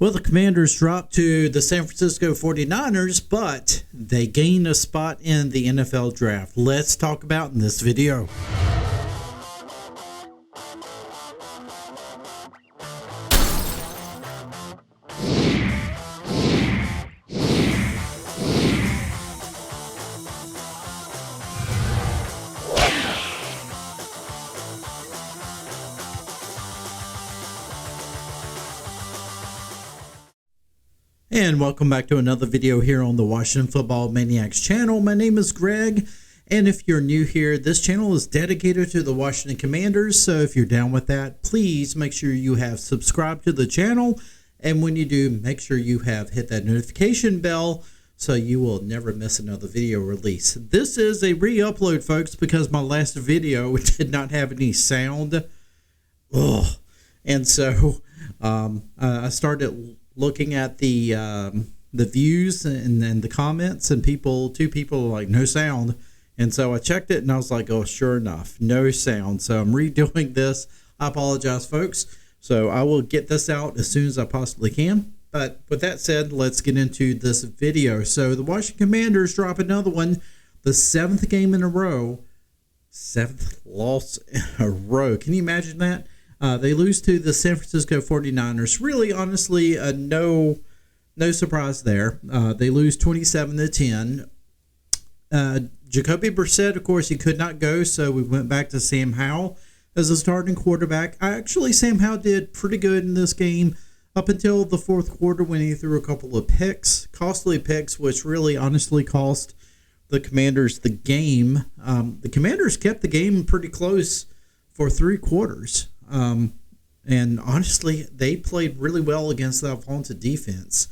Well, the Commanders dropped to the San Francisco 49ers, but they gained a spot in the NFL draft. Let's talk about in this video. And welcome back to another video here on the Washington Football Maniacs channel. My name is Greg, and if you're new here, this channel is dedicated to the Washington Commanders, so if you're down with that, please make sure you have subscribed to the channel, and when you do, make sure you have hit that notification bell so you will never miss another video release. This is a re-upload, folks, because my last video did not have any sound. And so I started looking at the views and the comments, and two people were like, no sound. And so I checked it and I was like, oh, sure enough, no sound. So I'm redoing this. I apologize, folks. So I will get this out as soon as I possibly can. But with that said, let's get into this video. So the Washington Commanders drop another one, the seventh game in a row, seventh loss in a row. Can you imagine that? They lose to the San Francisco 49ers. Really, honestly, no surprise there. They lose 27-10. Jacoby Brissett, of course, he could not go, so we went back to Sam Howell as a starting quarterback. Actually, Sam Howell did pretty good in this game up until the fourth quarter when he threw a couple of picks, costly picks, which really honestly cost the Commanders the game. The Commanders kept the game pretty close for 3 quarters. And honestly, they played really well against the Atlanta defense,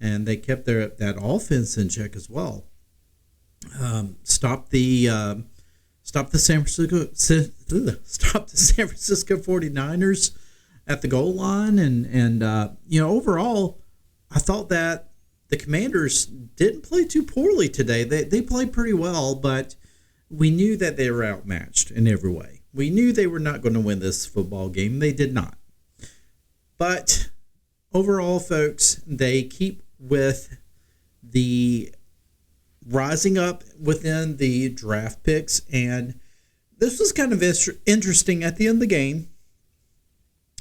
and they kept that offense in check as well. Stopped the San Francisco 49ers at the goal line, and overall, I thought that the Commanders didn't play too poorly today. They played pretty well, but we knew that they were outmatched in every way. We knew they were not going to win this football game. They did not. But overall, folks, they keep with the rising up within the draft picks. And this was kind of interesting at the end of the game.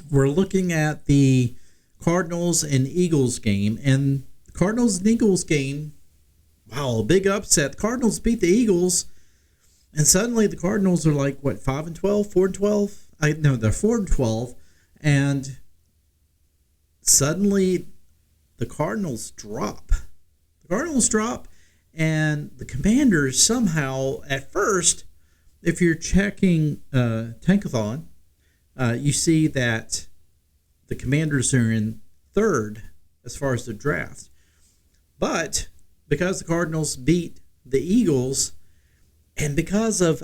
We're looking at the Cardinals and Eagles game. And the Cardinals and Eagles game, wow, a big upset. The Cardinals beat the Eagles. And suddenly the Cardinals are like, what, 5-12, 4-12? No, they're 4-12. And suddenly the Cardinals drop. And the Commanders somehow, at first, if you're checking Tankathon, you see that the Commanders are in third as far as the draft. But because the Cardinals beat the Eagles, and because of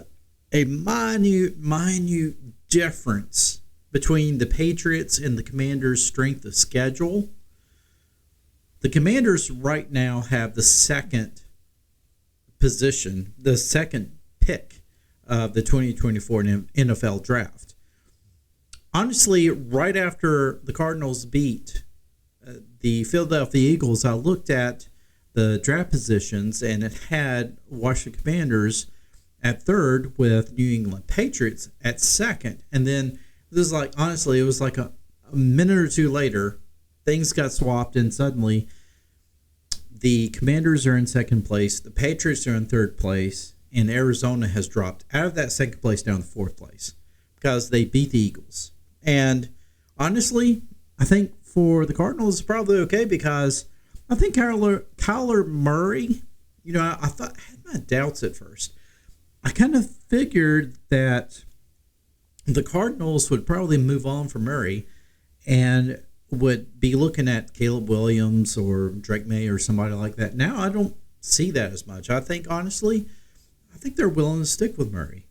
a minute difference between the Patriots and the Commanders' strength of schedule, the Commanders right now have the second position, the second pick of the 2024 NFL draft. Honestly, right after the Cardinals beat the Philadelphia Eagles, I looked at the draft positions, and it had Washington Commanders at third with New England Patriots at second. And then this is like, honestly, it was like a minute or two later, things got swapped, and suddenly the Commanders are in second place, the Patriots are in third place, and Arizona has dropped out of that second place down to fourth place because they beat the Eagles. And honestly, I think for the Cardinals, it's probably okay, because I think Kyler Murray, I thought, I had my doubts at first. I kind of figured that the Cardinals would probably move on from Murray and would be looking at Caleb Williams or Drake May or somebody like that. Now I don't see that as much. I think, honestly, they're willing to stick with Murray.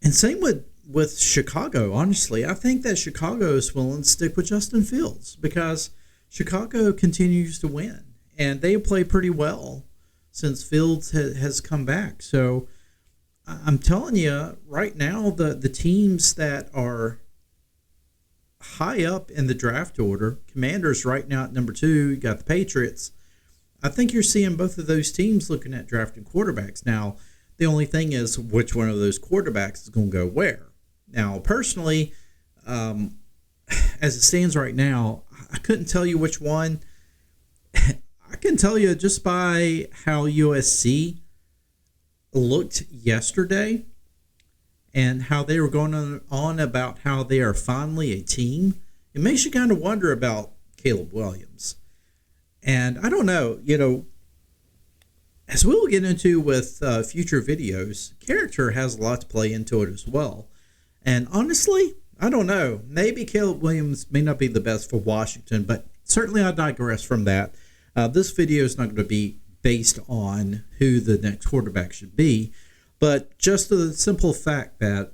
And same with Chicago, honestly. I think that Chicago is willing to stick with Justin Fields because Chicago continues to win, and they play pretty well since Fields has come back. So I'm telling you right now, the teams that are high up in the draft order. Commanders right now at number 2. You got the Patriots. I think you're seeing both of those teams looking at drafting quarterbacks. Now, the only thing is which one of those quarterbacks is going to go where. Now, personally, as it stands right now, I couldn't tell you which one. I can tell you just by how USC looked yesterday and how they were going on about how they are finally a team. It makes you kind of wonder about Caleb Williams. And I don't know, as we'll get into with future videos, character has a lot to play into it as well. And honestly, I don't know. Maybe Caleb Williams may not be the best for Washington, but certainly I digress from that. This video is not going to be based on who the next quarterback should be, but just the simple fact that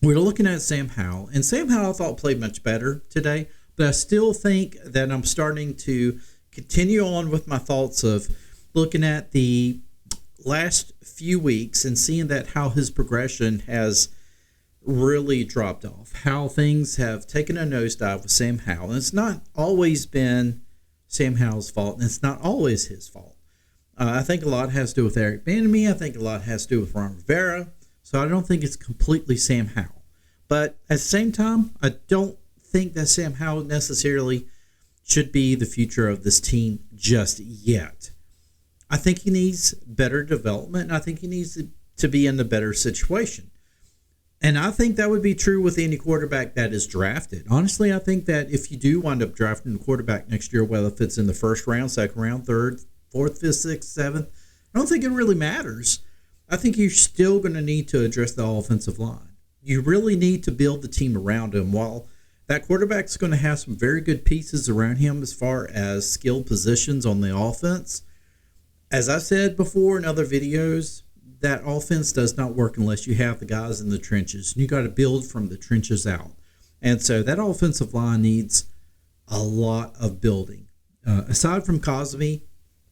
we're looking at Sam Howell, and Sam Howell I thought played much better today, but I still think that I'm starting to continue on with my thoughts of looking at the last few weeks and seeing that how his progression has really dropped off, how things have taken a nosedive with Sam Howell. And it's not always been Sam Howell's fault, and it's not always his fault. I think a lot has to do with Eric Bieniemy. I think a lot has to do with Ron Rivera. So I don't think it's completely Sam Howell. But at the same time, I don't think that Sam Howell necessarily should be the future of this team just yet. I think he needs better development, and I think he needs to be in a better situation. And I think that would be true with any quarterback that is drafted. Honestly, I think that if you do wind up drafting a quarterback next year, whether if it's in the first round, second round, third, fourth, fifth, sixth, seventh, I don't think it really matters. I think you're still going to need to address the offensive line. You really need to build the team around him. While that quarterback's going to have some very good pieces around him as far as skilled positions on the offense, as I said before in other videos, that offense does not work unless you have the guys in the trenches. You got to build from the trenches out. And so that offensive line needs a lot of building. Aside from Cosme,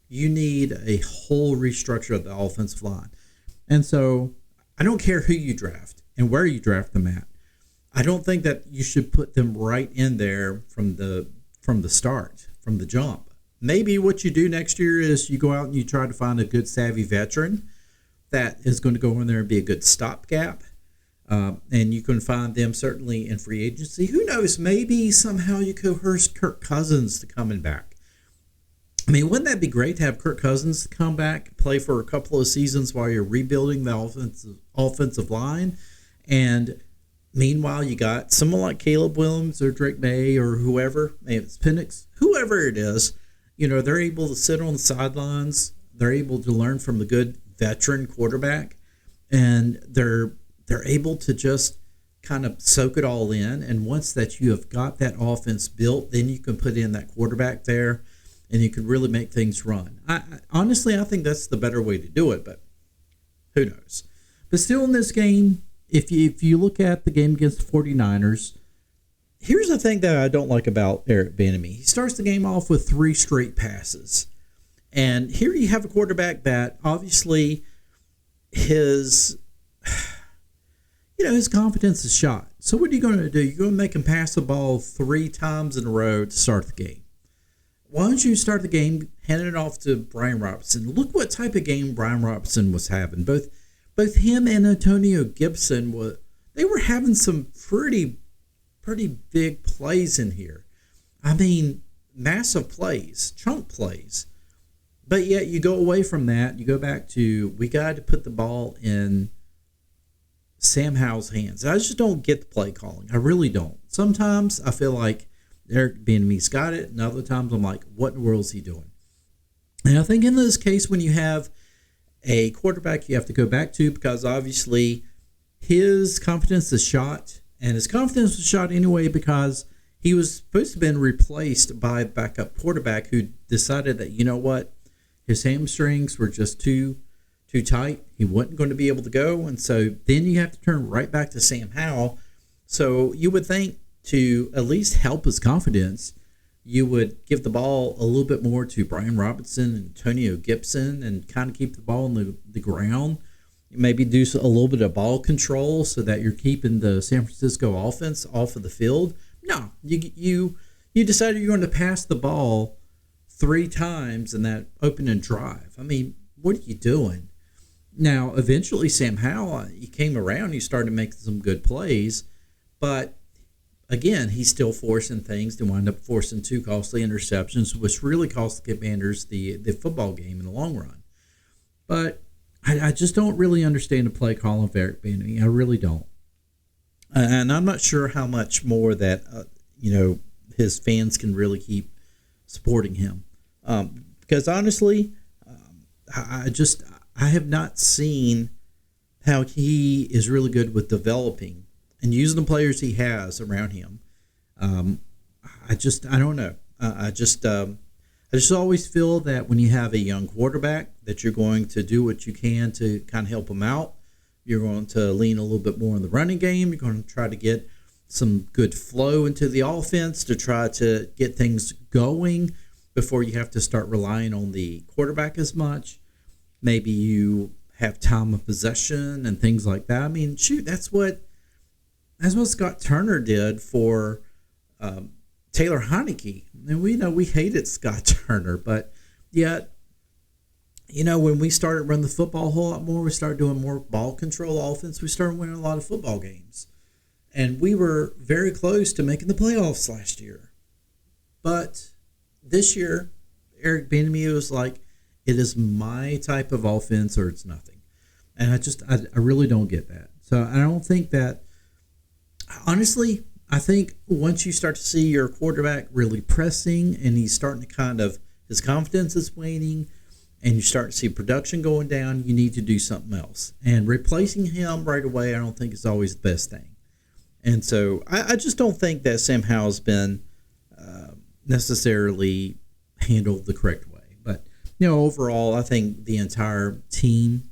you need a whole restructure of the offensive line. And so I don't care who you draft and where you draft them at. I don't think that you should put them right in there from the start, from the jump. Maybe what you do next year is you go out and you try to find a good savvy veteran that is going to go in there and be a good stopgap. And you can find them certainly in free agency. Who knows? Maybe somehow you coerce Kirk Cousins to coming back. I mean, wouldn't that be great to have Kirk Cousins come back, play for a couple of seasons while you're rebuilding the offensive line? And meanwhile, you got someone like Caleb Williams or Drake May or whoever, maybe it's Penix, whoever it is, they're able to sit on the sidelines. They're able to learn from the good veteran quarterback, and they're able to just kind of soak it all in. And once that you have got that offense built, then you can put in that quarterback there, and you can really make things run. Honestly, I think that's the better way to do it, but who knows? But still in this game, if you look at the game against the 49ers, here's the thing that I don't like about Eric Bieniemy. He starts the game off with 3 straight passes. And here you have a quarterback that obviously his confidence is shot. So what are you going to do? You're going to make him pass the ball 3 times in a row to start the game. Why don't you start the game handing it off to Brian Robinson? Look what type of game Brian Robinson was having. Both him and Antonio Gibson were having some pretty big plays in here. I mean, massive plays, chunk plays. But yet you go away from that. You go back to, we got to put the ball in Sam Howell's hands. I just don't get the play calling. I really don't. Sometimes I feel like Eric Bieniemy's got it, and other times I'm like, what in the world is he doing? And I think in this case, when you have a quarterback you have to go back to, because obviously his confidence is shot, and his confidence was shot anyway because he was supposed to have been replaced by a backup quarterback who decided that, you know what, his hamstrings were just too tight. He wasn't going to be able to go. And so then you have to turn right back to Sam Howell. So you would think to at least help his confidence, you would give the ball a little bit more to Brian Robinson and Antonio Gibson and kind of keep the ball on the ground. Maybe do a little bit of ball control so that you're keeping the San Francisco offense off of the field. No, you decided you're going to pass the ball 3 times in that opening drive. I mean, what are you doing? Now, eventually, Sam Howell, he came around. He started making some good plays, but again, he's still forcing things to wind up forcing 2 costly interceptions, which really cost the Commanders the football game in the long run. But I just don't really understand the play call of Eric Bieniemy. I really don't. And I'm not sure how much more that, his fans can really keep supporting him. Because honestly, I have not seen how he is really good with developing and using the players he has around him. I don't know. I just always feel that when you have a young quarterback, that you're going to do what you can to kind of help him out. You're going to lean a little bit more on the running game. You're going to try to get some good flow into the offense to try to get things going before you have to start relying on the quarterback as much. Maybe you have time of possession and things like that. I mean, shoot, that's what Scott Turner did for Taylor Heineke. And we hated Scott Turner, but yet, when we started running the football a whole lot more, we started doing more ball control offense, we started winning a lot of football games. And we were very close to making the playoffs last year. But this year, Eric Bieniemy was like, it is my type of offense or it's nothing. And I really don't get that. So I don't think that, honestly, I think once you start to see your quarterback really pressing and he's starting to his confidence is waning and you start to see production going down, you need to do something else. And replacing him right away, I don't think is always the best thing. And so I just don't think that Sam Howell's been necessarily handled the correct way. But, overall, I think the entire team,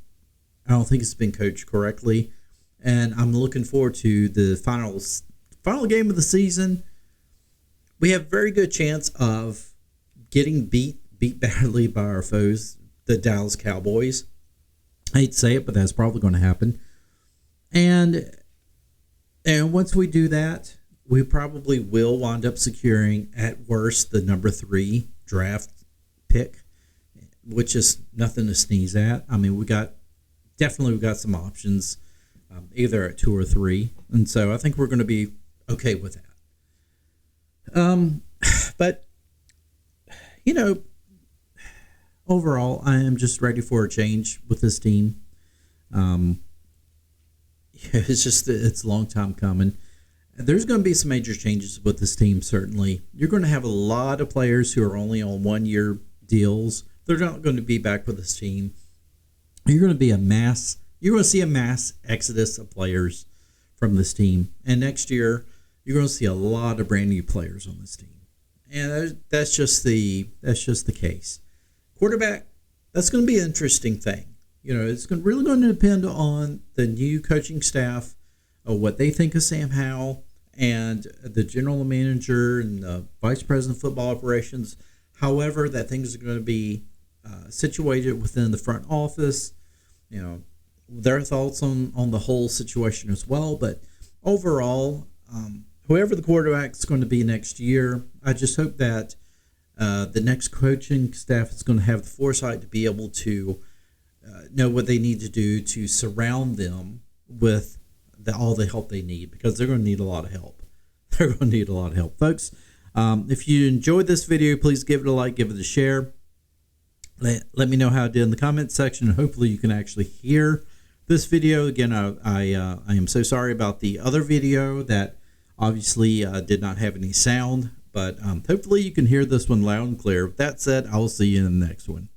I don't think it's been coached correctly. And I'm looking forward to the final game of the season. We have a very good chance of getting beat badly by our foes, the Dallas Cowboys. I hate to say it, but that's probably going to happen. And once we do that, we probably will wind up securing, at worst, the number 3 draft pick, which is nothing to sneeze at. I mean, we've got some options, either at 2 or 3. And so I think we're going to be okay with that. But, overall, I am just ready for a change with this team. It's a long time coming. There's going to be some major changes with this team, certainly. You're going to have a lot of players who are only on 1-year deals. They're not going to be back with this team. You're going to see a mass exodus of players from this team. And next year, you're going to see a lot of brand new players on this team. And that's just the case. Quarterback, that's going to be an interesting thing. It's really going to depend on the new coaching staff, what they think of Sam Howell, and the general manager and the vice president of football operations. However, that things are going to be situated within the front office. Their thoughts on the whole situation as well. But overall, whoever the quarterback is going to be next year, I just hope that the next coaching staff is going to have the foresight to be able to know what they need to do to surround them with all the help they need, because they're going to need a lot of help. They're going to need a lot of help. Folks, if you enjoyed this video, please give it a like, give it a share. Let me know how it did in the comment section, and hopefully you can actually hear this video. Again, I am so sorry about the other video that obviously did not have any sound, but hopefully you can hear this one loud and clear. With that said, I will see you in the next one.